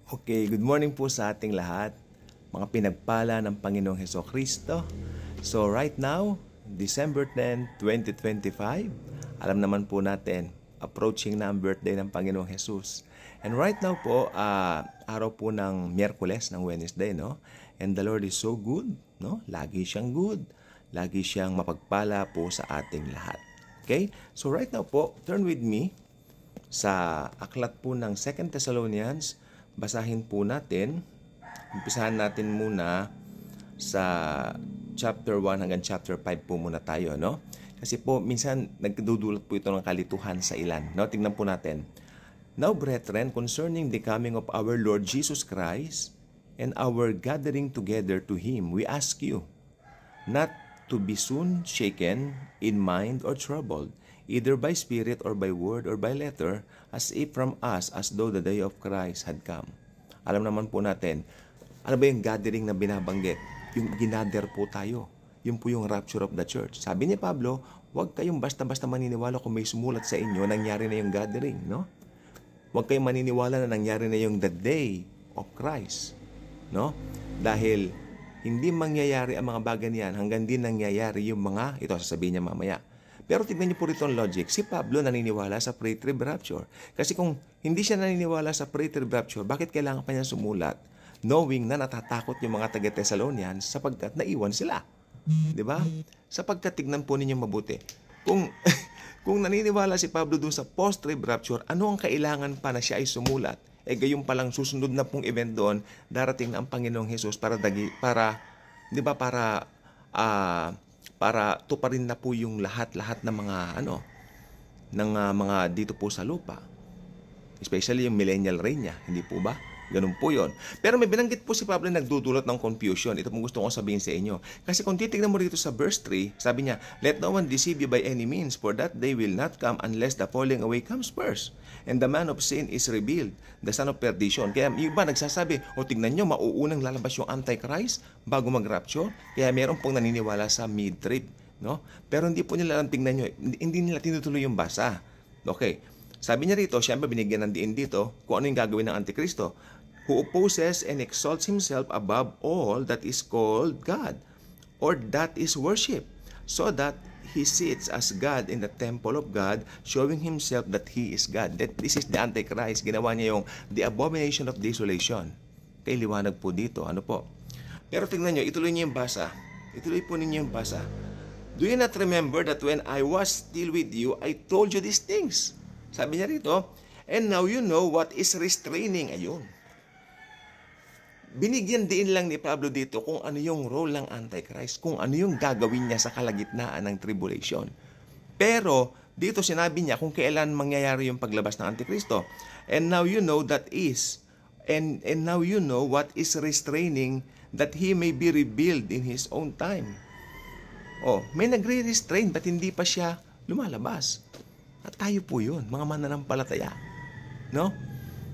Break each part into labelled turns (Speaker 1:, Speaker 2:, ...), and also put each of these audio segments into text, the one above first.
Speaker 1: Okay, good morning po sa ating lahat, mga pinagpala ng Panginoong Hesukristo. So right now, December 10, 2025, alam naman po natin, approaching na ang birthday ng Panginoong Jesus. And right now po, araw po ng Miyerkules, ng Wednesday, no? And the Lord is so good, no? Lagi siyang good, lagi siyang mapagpala po sa ating lahat. Okay? So right now po, turn with me sa aklat po ng 2 Thessalonians. Basahin po natin. Umpisahan natin muna sa chapter 1 hanggang chapter 5 po muna tayo, no? Kasi po, minsan nagdudulot po ito ng kalituhan sa ilan, no? Tingnan po natin. Now, brethren, concerning the coming of our Lord Jesus Christ and our gathering together to Him, we ask you not to be soon shaken in mind or troubled, either by spirit or by word or by letter, as if from us, as though the day of Christ had come. Alam naman po natin, ano ba yung gathering na binabanggit? Yung ginather po tayo. Yun po yung rapture of the church. Sabi ni Pablo, huwag kayong basta-basta maniniwala kung may sumulat sa inyo, nangyari na yung gathering, no? Huwag kayong maniniwala na nangyari na yung the day of Christ, no? Dahil hindi mangyayari ang mga bagay niyan hanggang din nangyayari yung mga, ito sasabihin niya mamaya. Pero tignan niyo po rito ang logic. Si Pablo naniniwala sa pre-trib rapture. Kasi kung hindi siya naniniwala sa pre-trib rapture, bakit kailangan pa niya sumulat? Knowing na natatakot yung mga taga-Thessalonians sapagkat naiwan sila. Di ba? Sapagkat tignan po ninyo mabuti. Kung, kung naniniwala si Pablo dun sa post-trib rapture, ano ang kailangan pa na siya ay sumulat? Gayon palang susunod na pong event doon, darating na ang Panginoong Jesus para tuparin na po yung lahat ng mga mga dito po sa lupa. Especially yung millennial reign niya, hindi po ba? Ganun po yon. Pero may binanggit po si Pablo na nagdudulot ng confusion. Ito pong gusto kong sabihin sa inyo. Kasi kung titignan mo rito sa verse 3, sabi niya, let no one deceive you by any means, for that day will not come unless the falling away comes first. And the man of sin is revealed, the son of perdition. Kaya yung iba nagsasabi, tignan nyo, mauunang lalabas yung Antichrist bago mag-rapture. Kaya meron pong naniniwala sa mid-trib, no? Pero hindi po nila lang tingnan nyo, hindi nila tinutuloy yung basa. Okay. Sabi niya rito, siyempre binigyan ng diin dito kung ano yung gagawin ng Antikristo, who opposes and exalts himself above all that is called God, or that is worship, so that he sits as God in the temple of God, showing himself that he is God. That this is the Antichrist. Ginawa niya yung the abomination of desolation. Kaya liwanag po dito. Ano po? Pero tingnan nyo, ituloy niyo yung basa. Ituloy po ninyo yung basa. Do you not remember that when I was still with you, I told you these things? Sabi niya rito, and now you know what is restraining. Ayun. Binigyan din lang ni Pablo dito kung ano yung role ng Antichrist, kung ano yung gagawin niya sa kalagitnaan ng tribulation. Pero dito sinabi niya kung kailan mangyayari yung paglabas ng Antikristo. And now you know that is, and now you know what is restraining, that he may be revealed in his own time. May nagre-restrain, ba't hindi pa siya lumalabas? At tayo po yun, mga mananampalataya. No?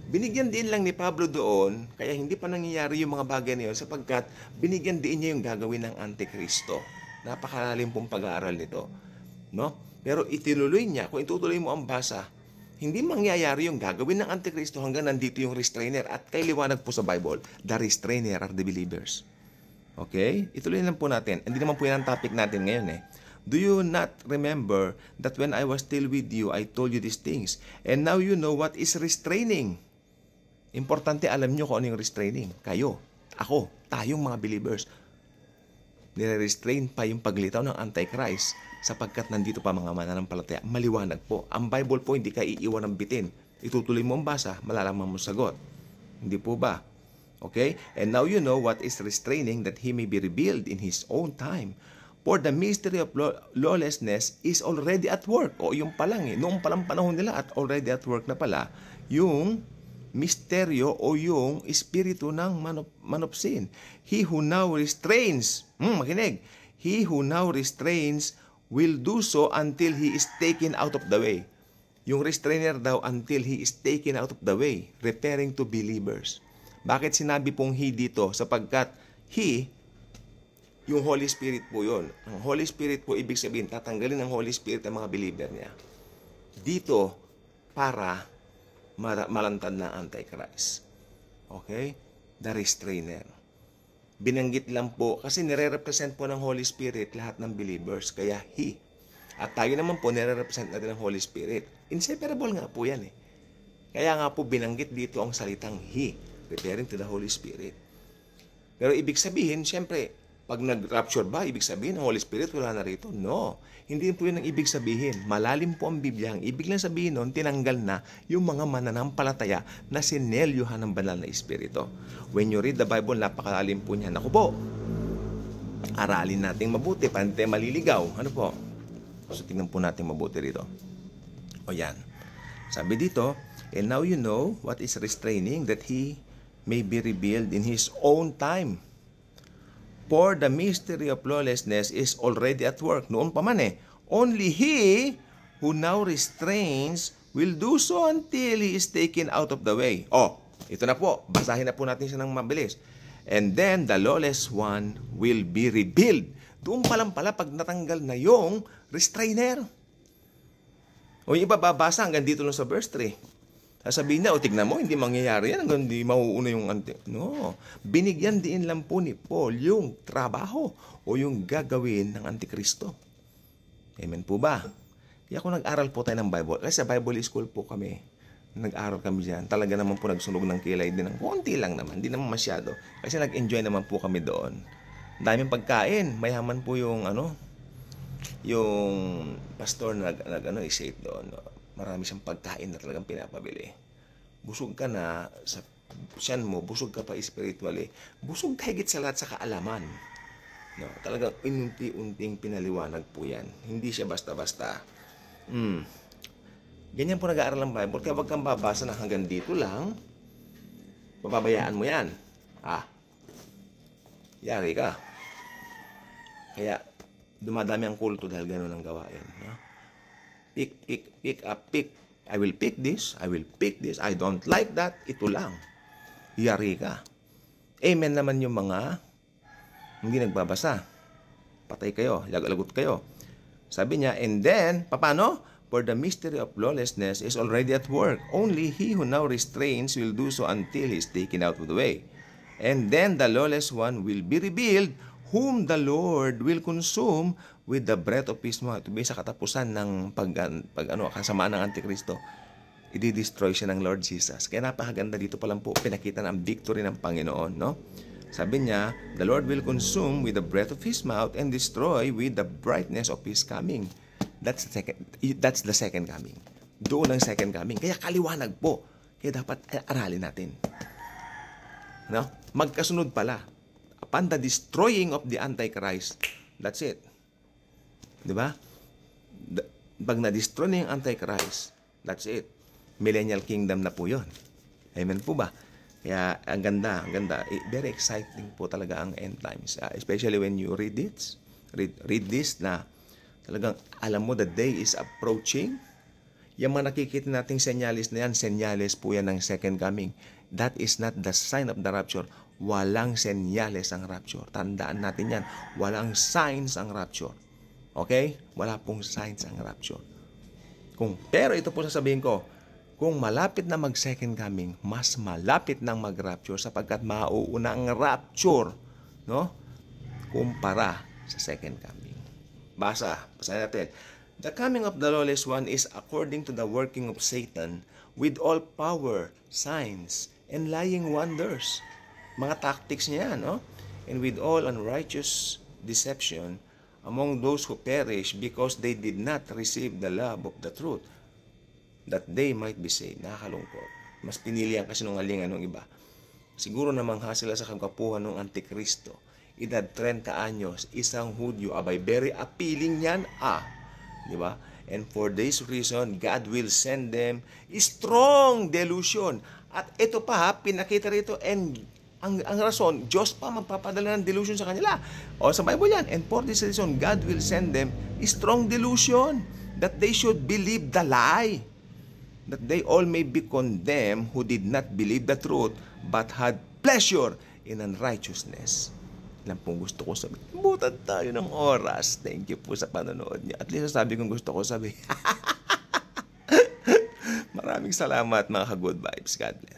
Speaker 1: Binigyan din lang ni Pablo doon, kaya hindi pa nangyayari yung mga bagay na yun, sapagkat binigyan din niya yung gagawin ng Antikristo. Napakalalim pong pag-aaral nito. No? Pero itinuloy niya, kung itutuloy mo ang basa, hindi mangyayari yung gagawin ng Antikristo hanggang nandito yung restrainer. At kay liwanag po sa Bible, the restrainer are the believers. Okay? Ituloy lang po natin. Hindi naman po yan ang topic natin ngayon eh. Do you not remember that when I was still with you, I told you these things? And now you know what is restraining. Importante alam nyo kung ano yung restraining. Kayo, ako, tayong mga believers. Nire-restrain pa yung paglitaw ng Antichrist sapagkat nandito pa mga mananampalataya. Maliwanag po. Ang Bible po hindi ka iiwan ng bitin. Itutuloy mo ang basa, malalaman mo sagot. Hindi po ba? Okay? And now you know what is restraining, that he may be revealed in his own time. For the mystery of lawlessness is already at work. Yung pa lang noong palang panahon nila at already at work na pala, yung misteryo o yung espiritu ng man of sin. He who now restrains, makinig, he who now restrains will do so until he is taken out of the way. Yung restrainer daw until he is taken out of the way, referring to believers. Bakit sinabi pong he dito? Sapagkat he, yung Holy Spirit po yun. Ang Holy Spirit po, ibig sabihin, tatanggalin ng Holy Spirit ang mga believer niya. Dito, para malantad na Antichrist. Okay? The restrainer. Binanggit lang po, kasi nire-represent po ng Holy Spirit lahat ng believers, kaya He. At tayo naman po, nire-represent natin ng Holy Spirit. Inseparable nga po yan eh. Kaya nga po binanggit dito ang salitang He, referring to the Holy Spirit. Pero ibig sabihin, siyempre, pag nag-rapture ba, ibig sabihin, ang Holy Spirit wala na rito? No. Hindi po yun ang ibig sabihin. Malalim po ang Biblia. Ang ibig lang sabihin nun, tinanggal na yung mga mananampalataya na sinelyuhan ng banal na Espiritu. When you read the Bible, napakalalim po niyan. Ako po, aralin natin mabuti, para hindi tayo maliligaw. Ano po? So, tingnan po natin mabuti rito. O yan. Sabi dito, and now you know what is restraining, that He may be revealed in His own time. For the mystery of lawlessness is already at work. Noon pa man eh. Only He who now restrains will do so until He is taken out of the way. Oh, ito na po. Basahin na po natin siya ng mabilis. And then the lawless one will be revealed. Doon pa lang pala pag natanggal na yung restrainer. O yung iba babasa hanggang dito lang sa verse 3. Sasabihin na, o tignan mo, hindi mangyayari yan hanggang hindi mauuna yung No. Binigyan din lang po ni Paul yung trabaho o yung gagawin ng Antikristo. Amen po ba? Kaya kung nag-aral po tayo ng Bible, kasi sa Bible school po kami, nag-aral kami dyan, talaga naman po nagsunog ng kilay din ng konti lang naman, hindi naman masyado. Kasi nag-enjoy naman po kami doon. Daming pagkain, mayaman po yung yung pastor i-shape doon. Marami siyang pagkain na talagang pinapabili. Busog ka na sa siyan mo, busog ka pa spiritually. Busog ka higit sa lahat sa kaalaman. No, talagang unti-unting pinaliwanag po yan. Hindi siya basta-basta. Ganyan po nag-aaral ng Bible. Kaya wag kang babasa na hanggang dito lang. Papabayaan mo yan. Yari ka. Kaya dumadami ang kulto dahil gano'n ang gawain. No? Pick up. I will pick this. I will pick this. I don't like that. Ito lang. Yari ka. Amen naman yung mga hindi nagbabasa. Patay kayo. Lagalagot kayo. Sabi niya, and then, paano? For the mystery of lawlessness is already at work. Only he who now restrains will do so until he is taken out of the way. And then the lawless one will be revealed, whom the Lord will consume with the breath of His mouth. Ito sa katapusan ng kasamaan ng Antikristo. I-destroy siya ng Lord Jesus. Kaya napakaganda dito pa lang po, pinakita na ang victory ng Panginoon. No? Sabi niya, the Lord will consume with the breath of His mouth and destroy with the brightness of His coming. That's the second coming. Doon ang second coming. Kaya kaliwanag po. Kaya dapat aralin natin. No? Magkasunod pala. Upon the destroying of the Antichrist, that's it. Diba? Pag na-destroy na yung Antichrist, that's it. Millennial Kingdom na po yun. Amen po ba? Kaya ang ganda. Very exciting po talaga ang end times. Especially when you read this. Read this na talagang alam mo the day is approaching. Yung mga nakikita nating senyalis na yan, senyalis po yan ng second coming. That is not the sign of the rapture. Walang senyales ang rapture. Tandaan natin yan. Walang signs ang rapture. Okay? Wala pong signs ang rapture. Pero ito po sasabihin ko, kung malapit na mag-second coming, mas malapit nang mag-rapture sapagkat mauuna ang rapture, no? Kumpara sa second coming. Basahin natin. The coming of the lawless one is according to the working of Satan with all power, signs, and lying wonders. Mga tactics niya, no? And with all unrighteous deception among those who perish because they did not receive the love of the truth, that they might be saved. Nakakalungkot. Mas pinili ang kasinungalingan ng iba. Siguro namangha sila sa kagwapuhan ng Antikristo. Edad 30 anyos, isang Hudyo, abay, very appealing yan, di ba? And for this reason, God will send them strong delusion. At ito pa, pinakita rito, and ang rason, Diyos pa magpapadala ng delusion sa kanila. O sa Bible yan. And for this reason, God will send them strong delusion that they should believe the lie, that they all may be condemned who did not believe the truth but had pleasure in unrighteousness. Lang pong gusto ko sabihin. Butan tayo ng oras. Thank you po sa panonood niya. At least sabi kong gusto ko sabihin. Maraming salamat mga ka-good vibes. God bless.